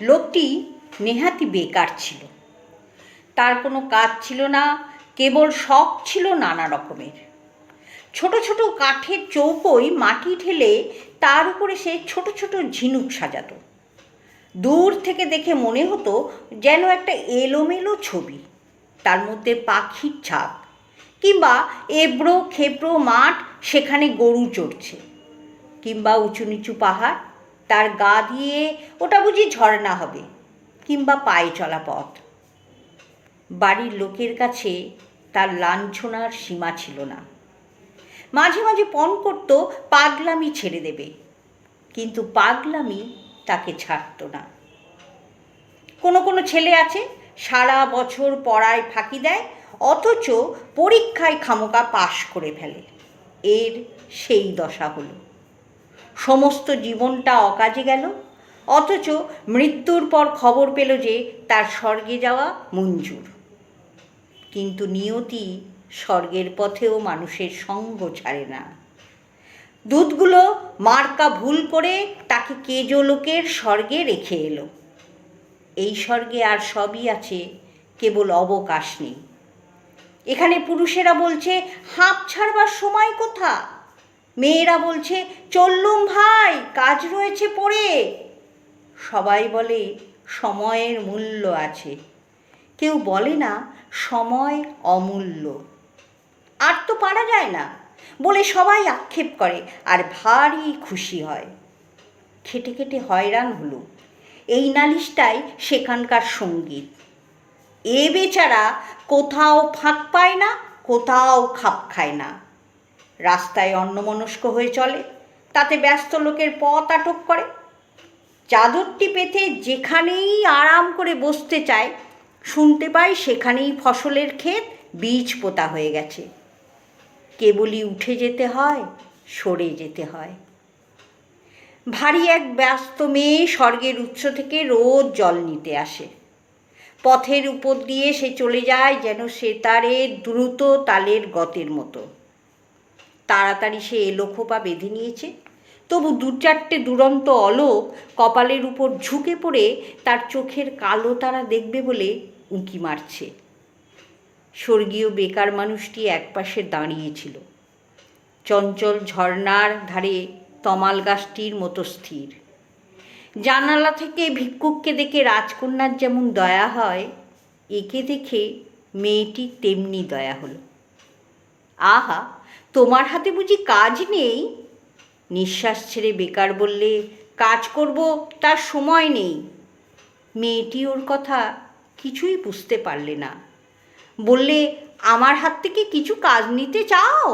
লোকটি নেহাতি বেকার ছিল। তার কোনো কাজ ছিল না, কেবল শখ ছিল নানা রকমের। ছোট ছোট কাঠের চৌকোয় মাটি ঢেলে তার উপরে সে ছোট ছোট ঝিনুক সাজাতো। দূর থেকে দেখে মনে হতো যেন একটা এলোমেলো ছবি, তার মধ্যে পাখির ছাপ, কিংবা এবড়ো খেবড়ো মাঠ, সেখানে গরু চড়ছে, কিংবা উঁচু নিচু পাহাড়, তার গা দিয়ে ওটা বুঝি ঝর্ণা হবে, কিংবা পায়ে চলা পথ। বাড়ির লোকের কাছে তার লাঞ্ছনার সীমা ছিল না। মাঝে মাঝে পণ করত পাগলামি ছেড়ে দেবে, কিন্তু পাগলামি তাকে ছাড়ত না। কোনো কোনো ছেলে আছে সারা বছর পড়ায় ফাঁকি দেয়, অথচ পরীক্ষায় খামোকা পাশ করে ফেলে। এর সেই দশা হলো। সমস্ত জীবনটা অকাজে গেল, অথচ মৃত্যুর পর খবর পেল যে তার স্বর্গে যাওয়া মঞ্জুর। কিন্তু নিয়তি স্বর্গের পথেও মানুষের সঙ্গ ছাড়ে না। দূতগুলো মার্কা ভুল করে তাকে কেজো লোকের স্বর্গে রেখে এলো। এই স্বর্গে আর সবই আছে, কেবল অবকাশ নেই। এখানে পুরুষেরা বলছে হাঁপ ছাড়বার সময় কোথা, মেয়েরা বলছে চললুম ভাই, কাজ রয়েছে পড়ে। সবাই বলে সময়ের মূল্য আছে, কেউ বলে না সময় অমূল্য। আর তো পারা যায় না বলে সবাই আক্ষেপ করে আর ভারী খুশি হয়। খেটে খেটে হয়রান হলো, এই নালিশটাই সেখানকার সঙ্গীত। এ বেচারা কোথাও ফাঁক পায় না, কোথাও খাপ খায় না। রাস্তায় অন্যমনস্ক হয়ে চলে, তাতে ব্যস্ত লোকের পথ আটক করে। চাদরটি পেতে যেখানেই আরাম করে বসতে চায়, শুনতে পায় সেখানেই ফসলের ক্ষেত, বীজ পোতা হয়ে গেছে। কেবলই উঠে যেতে হয়, সরে যেতে হয়। ভারী এক ব্যস্ত মেয়ে স্বর্গের উৎস থেকে রোজ জল নিতে আসে। পথের উপর দিয়ে সে চলে যায় যেন সেতারে দ্রুত তালের গতের মতো। তাড়াতাড়ি সে এলো খোপা বেঁধে নিয়েছে, তবু দু চারটে দুরন্ত অলোক কপালের উপর ঝুঁকে পড়ে তার চোখের কালো তারা দেখবে বলে উঁকি মারছে। স্বর্গীয় বেকার মানুষটি একপাশে দাঁড়িয়েছিল, চঞ্চল ঝর্ণার ধারে তমাল গাছটির মতো স্থির। জানালা থেকে ভিক্ষুককে দেখে রাজকন্যার যেমন দয়া হয়, একে দেখে মেয়েটির তেমনি দয়া হলো। আহা, তোমার হাতে বুঝি কাজ নেই? নিঃশ্বাস ছেড়ে বেকার বললে, কাজ করব তার সময় নেই। মেয়েটি ওর কথা কিছুই বুঝতে পারলে না। বললে, আমার হাত থেকে কিছু কাজ নিতে চাও?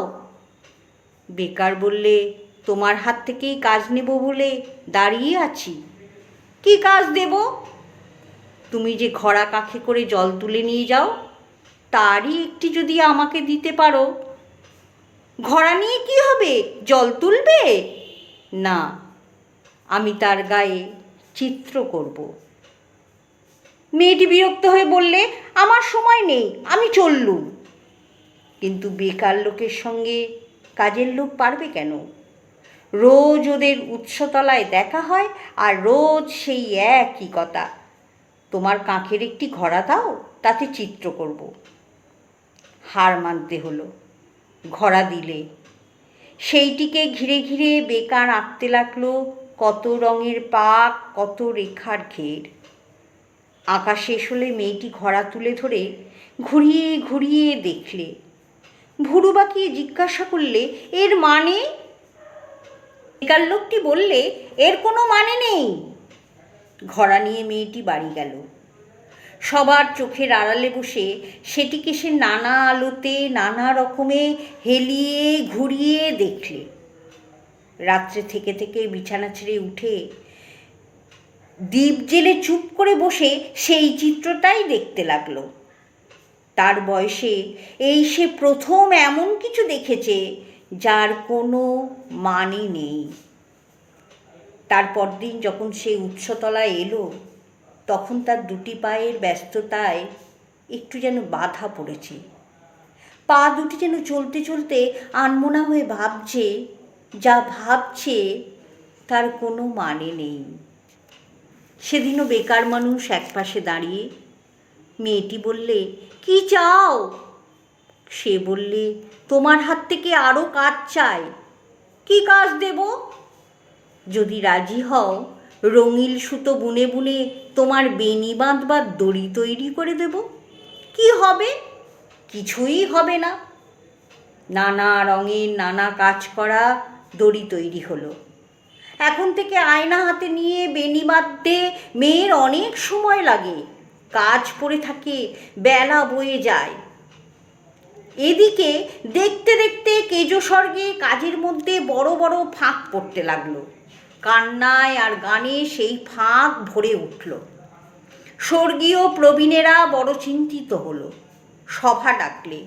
বেকার বললে, তোমার হাত থেকেই কাজ নেব বলে দাঁড়িয়ে আছি। কি কাজ দেব? তুমি যে ঘড়া কাঁখে করে জল তুলে নিয়ে যাও, তারই একটি যদি আমাকে দিতে পারো। ঘড়া নিয়ে কি হবে, জল তুলবে? না, আমি তার গায়ে চিত্র করব। মেয়েটি বিরক্ত হয়ে বললে, আমার সময় নেই, আমি চললুম। কিন্তু বেকার লোকের সঙ্গে কাজের লোক পারবে কেন? রোজ ওদের উৎসতলায় দেখা হয়, আর রোজ সেই একই কথা, তোমার কাঁখের একটি ঘড়া দাও, তাতে চিত্র করব। হার মানতে হলো। ঘড়া দিলে। সেইটিকে ঘিরে ঘিরে বেকার আঁকতে লাগলো কত রঙের পাক, কত রেখার ঘের। আঁকা শেষ হলে মেয়েটি ঘড়া তুলে ধরে ঘুরিয়ে ঘুরিয়ে দেখলে। ভুরু বাঁকিয়ে জিজ্ঞাসা করলে, এর মানে? বেকার লোকটি বললে, এর কোনো মানে নেই। ঘড়া নিয়ে মেয়েটি বাড়ি গেল। সবার চোখের আড়ালে বসে সেটিকে সে নানা আলোতে নানা রকমে হেলিয়ে ঘুরিয়ে দেখলে। রাত্রে থেকে থেকে বিছানা ছেড়ে উঠে দ্বীপ জেলে চুপ করে বসে সেই চিত্রটাই দেখতে লাগলো। তার বয়সে এই সে প্রথম এমন কিছু দেখেছে যার কোনো মানে নেই। তারপর দিন যখন সে উৎসতলায় এলো, তখন তার দুটি পায়ের ব্যস্ততায় একটু যেন বাধা পড়েছে। পা দুটি যেন চলতে চলতে আনমনা হয়ে ভাবছে, যা ভাবছে তার কোনো মানে নেই। সেদিনও বেকার মানুষ একপাশে দাঁড়িয়ে। মেয়েটি বললে, কি চাও? সে বললে, তোমার হাত থেকে আরও কাজ চাই। কি কাজ দেব? যদি রাজি হও, রঙিন সুতো বুনে বুনে তোমার বেনি বাঁধবার দড়ি তৈরি করে দেব। কি হবে? কিছুই হবে না। নানা রঙের নানা কাজ করা দড়ি তৈরি হলো। এখন থেকে আয়না হাতে নিয়ে বেনি বাঁধতে মেয়ের অনেক সময় লাগে। কাজ পড়ে থাকে, বেলা বয়ে যায়। এদিকে দেখতে দেখতে কেজো স্বর্গে কাজের মধ্যে বড় বড় ফাঁক পড়তে লাগলো। কান্নায় আর গানে সেই ফাঁক ভরে উঠল। স্বর্গীয় প্রবীণেরা বড় চিন্তিত হলো। সভা ডাকলে।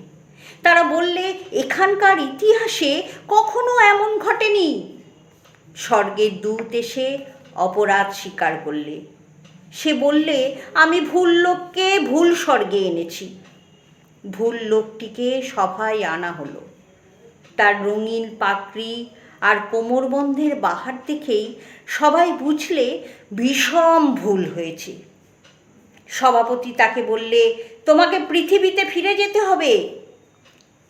তারা বললে, এখানকার ইতিহাসে কখনো এমন ঘটেনি। স্বর্গের দূত এসে অপরাধ স্বীকার করলে। সে বললে, আমি ভুল লোককে ভুল স্বর্গে এনেছি। ভুল লোকটিকে সভায় আনা হলো। তার রঙিন পাকড়ি আর কোমরবন্ধের বাহার দেখেই সবাই বুঝলে ভীষণ ভুল হয়েছে। সভাপতি তাকে বললে, তোমাকে পৃথিবীতে ফিরে যেতে হবে।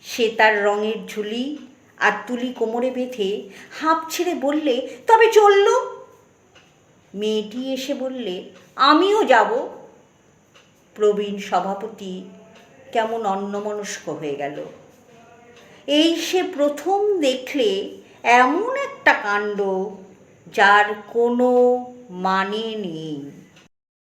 সে তার রঙের ঝুলি আর তুলি কোমরে বেঁধে হাঁপ ছেড়ে বললে, তবে চলল। মেয়েটি এসে বললে, আমিও যাব। প্রবীণ সভাপতি কেমন অন্যমনস্ক হয়ে গেল। এই সে প্রথম দেখলে এমন একটা কাণ্ড যার কোনো মানে নেই।